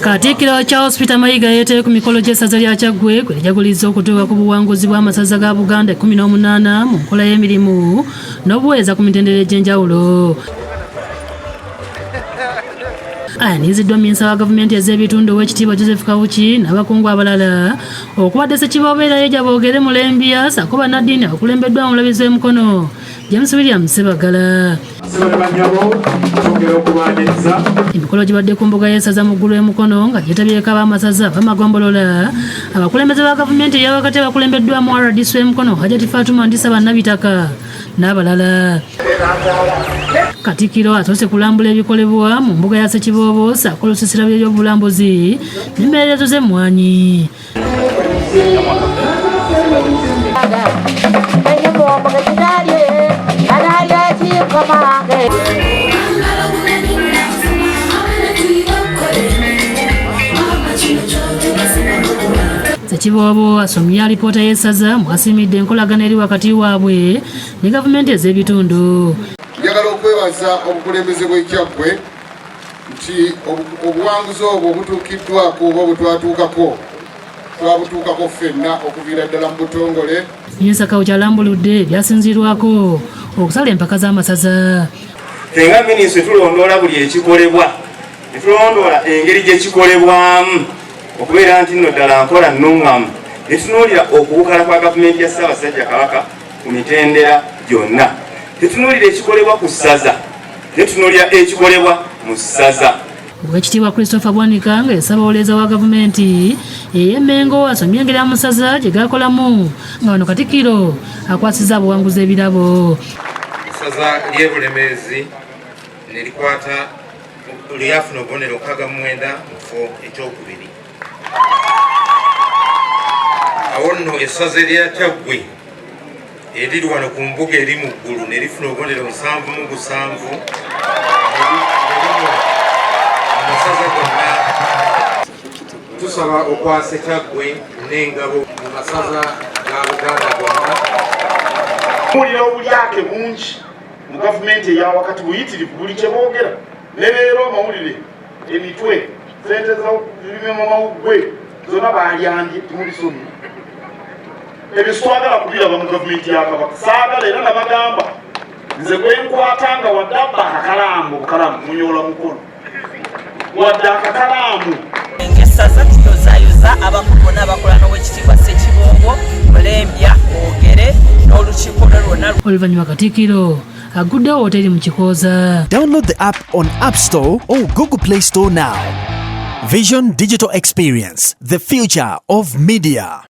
Katikkiro Charles Peter Mayiga yeeteyo ku mikolo gy'essaza lya Kyaggwe kwe lijaguliza okutuuka ku buwanguzi bw'amasaza ga Buganda 18 mu nkola y'emirimu n'obuweereza ku mitendera egy'enjawulo. Ayaniziddwa minisita wa gavumenti ez'ebitundu Oweekitiibwa Joseph Kawuki n'abakungu abalala okubadde Ssekiboobeera Yejja Boogere Mulembya ssaako bannaddiini abakulembeddwa omulabizi w'emikono James William Ssebagala. Emikolo gibadde ku mbuga y'essaza mu ggulu Mukono nga gyetabyeko ab'amasaza b'amagombolola abakulembeze ba gavumenti ey'awakati abakulembeddwamu RDC w'Emukono Hajati Fatuma Ndisa Bannabitaka n'abalala. Katikkiro asoose kulambula ebikolebwa mu mbuga ya Ssekiboobo ssaako olusiisira by'ebyobulambuzi n'embeerezo z'emmwanyi. Ssekiboobo asomye alipoota y'essaza mwasimidde enkolagana eri wakati waabwe ne gavumenti ez'ebitundu. Njagala okwebaza obukulembeze bw'e Kyaggwe nti obuwanguzi obwo obutuukiddwako oba bwetwatuukako twabutuukako ffenna okuviira ddala mu butongole. Minisita Kawuki alambuludde ebyasinzirwako okusala empaka z'amasaza. Fenga minisita tulondoola buli ekikolebwa, ne tulondoola engeri gye kikolebwamu okubeera nti nno ddala nkola nnuŋŋamu, ne tunuulira okubukala kwa gavumenti ya Ssaabasajja Kabaka ku mitendera gyonna. Tetunuulira ekikolebwa ku ssaza, tetunuulira ekikolebwa mu ssaza. Oweekitiibwa Christopher Bwanika ng'esaba awoleeza wa gavumenti ey'Emmengo asomye engeri amasaza gye gakolamu nga bano Katikkiro akwasizza abuwanguzi ebirabo. Essaza ly'e Bulemeezi ne likwata lyafuna obubonero 69 mu kifo ekyokubiri. Awo nno essaza erya Kyaggwe eriri wano ku mbuga eri mu ggulu ne lifuna obubonero 7 amasaza gonna. Tusaba okwasa Kyaggwe n'engabo mu masaza ga Buganda gonna. Mulira obulyake bungi mu gavumenti ey'awakati buyitirivu buli kye boogera, ne leero amawulire emitwe sente z'ebimema mawuggwe zonna baalyandye temulisomye. Ebyo sitwagala kubiraba mu gavumenti ya Kabaka, saagala era nabagamba nze gwenkwatanga wadde abba akakalaamu obukalamu munyola mukono wadde akakalaamu. Ng'essaza tuyozayoza abakulu bonna abakola n'Oweekitiibwa Ssekiboobo Mulembya Boogere n'olukiiko lwe lwonna. Oluvannyuma Katikkiro aguddewo wooteeri mu Kikooza. Download the app on App Store or Google Play Store now. Vision Digital Experience, the future of media.